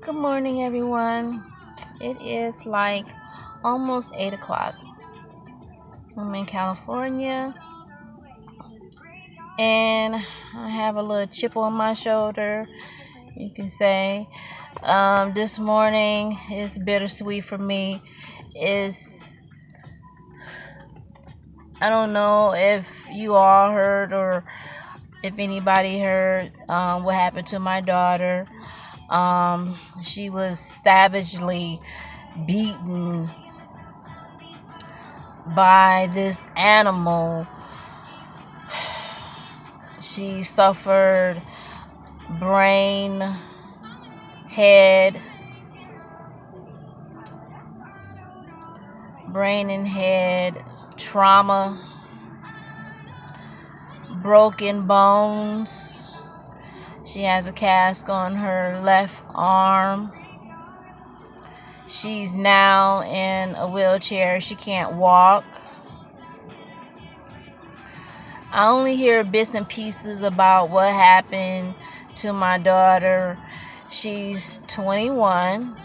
Good morning, everyone. It is like almost 8 o'clock. I'm in California and I have a little chip on my shoulder, you can say. This morning is bittersweet for me. Is I don't know if you all heard or if anybody heard what happened to my daughter. She was savagely beaten by this animal. She suffered brain, head, brain and head trauma, broken bones. She has a cast on her left arm. She's now in a wheelchair. She can't walk. I only hear bits and pieces about what happened to my daughter. She's 21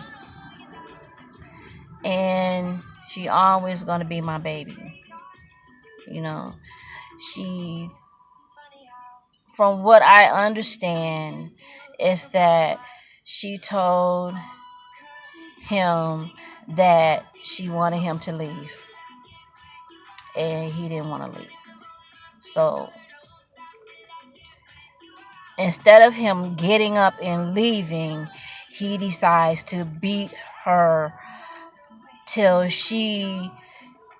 and she always gonna be my baby. You know, she's, from what I understand, is that she told him that she wanted him to leave and he didn't want to leave. So instead of him getting up and leaving, he decides to beat her till she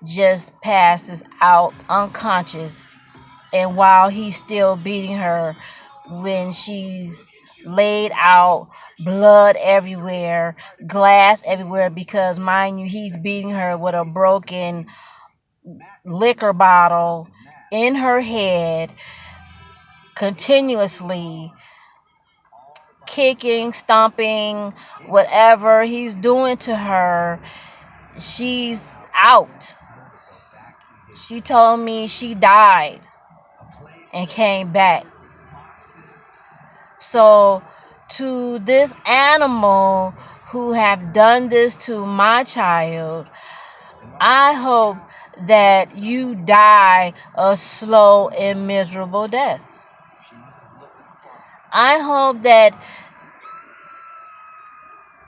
just passes out unconscious. And while he's still beating her, when she's laid out, blood everywhere, glass everywhere, because mind you, he's beating her with a broken liquor bottle in her head, continuously kicking, stomping, whatever he's doing to her. She's out. She told me she died and came back. So to this animal who have done this to my child, I hope that you die a slow and miserable death. I hope that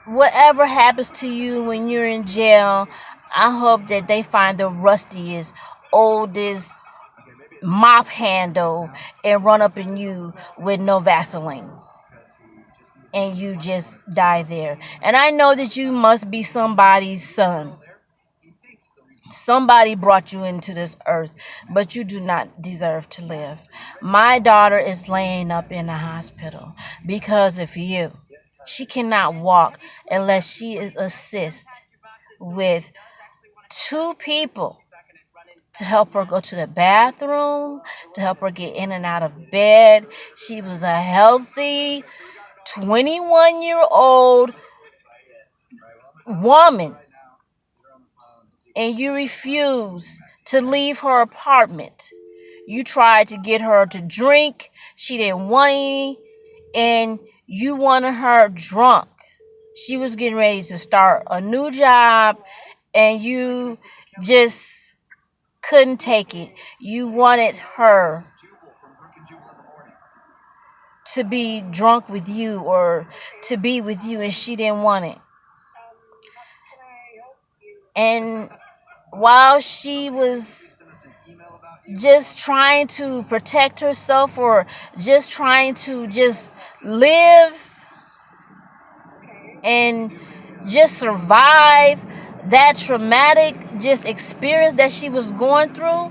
whatever happens to you when you're in jail, I hope that they find the rustiest, oldest mop handle and run up in you with no Vaseline. And you just die there. And I know that you must be somebody's son. Somebody brought you into this earth, but you do not deserve to live. My daughter is laying up in the hospital because of you. She cannot walk unless she is assisted with two people to help her go to the bathroom, to help her get in and out of bed. She was a healthy 21-year-old woman, and you refuse to leave her apartment. You tried to get her to drink. She didn't want any, and you wanted her drunk. She was getting ready to start a new job, and you just couldn't take it. You wanted her to be drunk with you or to be with you, and she didn't want it. And while she was just trying to protect herself or just trying to just live and just survive that traumatic just experience that she was going through,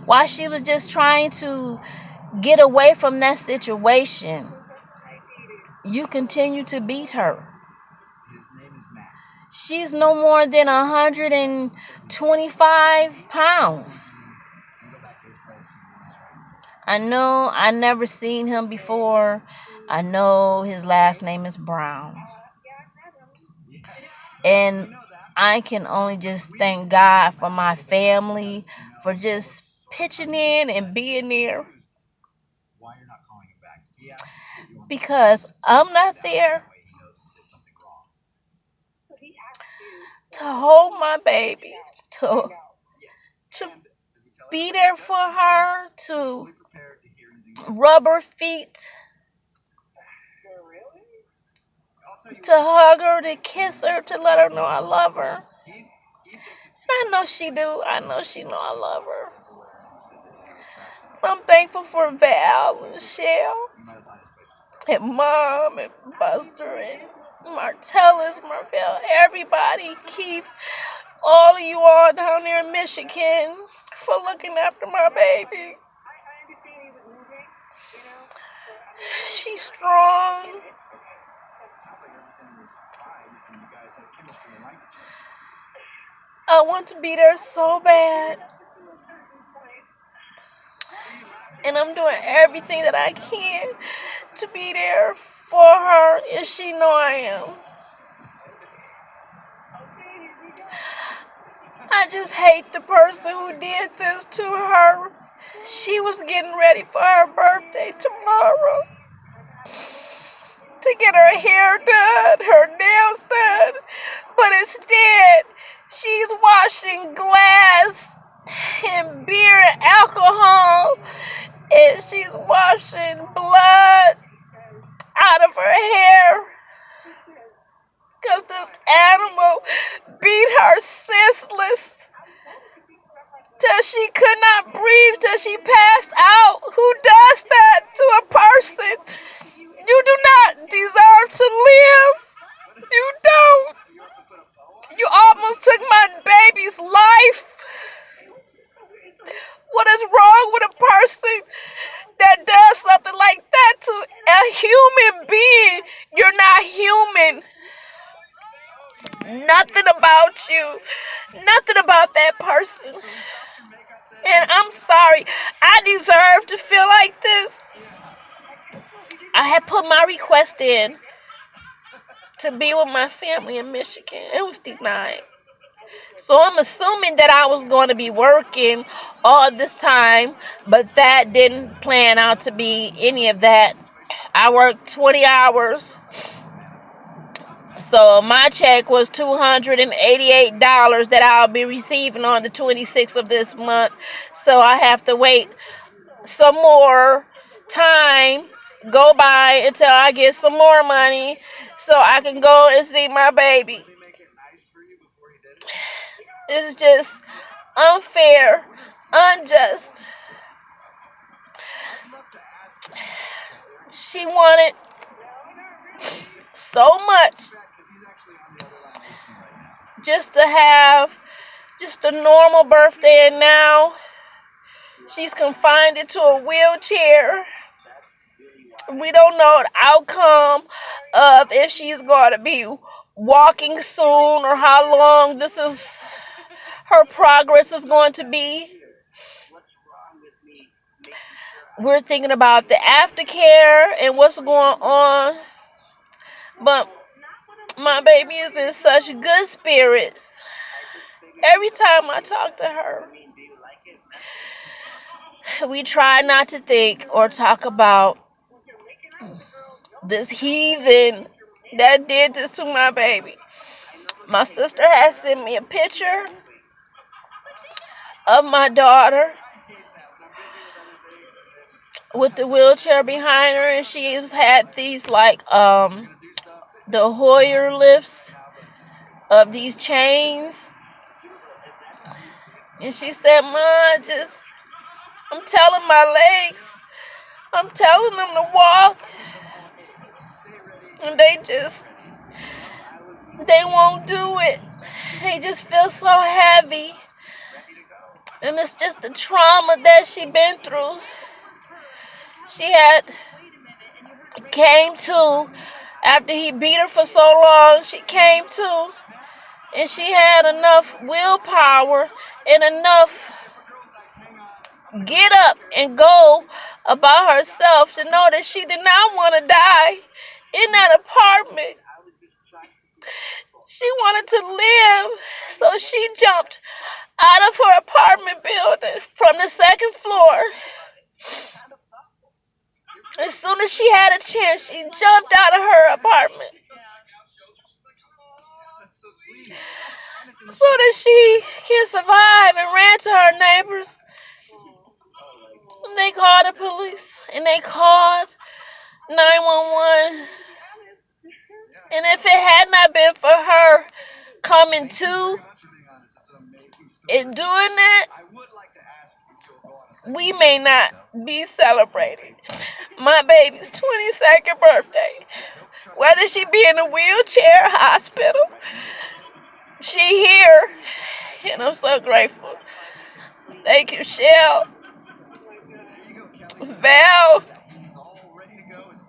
while she was just trying to get away from that situation, you continue to beat her. She's no more than 125 pounds. I know I never seen him before. I know his last name is Brown. And I can only just thank God for my family, for just pitching in and being there. Because I'm not there. to hold my baby, to to be there for her, to rub her feet, to hug her, to kiss her, to let her know I love her. And I know she do. I know she know I love her. I'm thankful for Val and Shell and Mom and Buster and Martellus, Marvell, everybody, Keith, all of you all down there in Michigan for looking after my baby. She's strong. I want to be there so bad. And I'm doing everything that I can to be there for her, and she know I am. I just hate the person who did this to her. She was getting ready for her birthday tomorrow to get her hair done, her nails done, but instead she's washing glass and beer and alcohol, and she's washing blood out of her hair because this animal beat her senseless till she could not breathe, till she passed out. Who does that to a person? You do not deserve to live. You don't. You almost took my baby's life. What is wrong with a person that does something like that to a human being? You're not human. Nothing about you. Nothing about that person. And I'm sorry. I deserve to feel like this. I had put my request in to be with my family in Michigan. It was denied. So I'm assuming that I was going to be working all this time, but that didn't plan out to be any of that. I worked 20 hours. So my check was $288 that I'll be receiving on the 26th of this month. So I have to wait some more time go by until I get some more money so I can go and see my baby. It's just unfair, unjust. She wanted so much just to have just a normal birthday, and now she's confined into a wheelchair. We don't know the outcome of if she's going to be walking soon or how long this is her progress is going to be. We're thinking about the aftercare and what's going on. But my baby is in such good spirits. Every time I talk to her, we try not to think or talk about this heathen that did this to my baby. My sister has sent me a picture of my daughter with the wheelchair behind her, and she's had these like the Hoyer lifts of these chains. And she said, "Ma, I'm telling my legs, I'm telling them to walk, and they won't do it. They just feel so heavy. And it's just the trauma that she been through. She came to, after he beat her for so long, she came to, and she had enough willpower and enough get up and go about herself to know that she did not want to die in that apartment. She wanted to live, so she jumped out of her apartment building from the second floor. As soon as she had a chance, she jumped out of her apartment. so that she can survive, and ran to her neighbors. And they called the police, and they called 911. And if it had not been for her coming to and doing that, we may not be celebrating my baby's 22nd birthday. Whether she be in a wheelchair, hospital, she here, and I'm so grateful. Thank you, Shell, Val,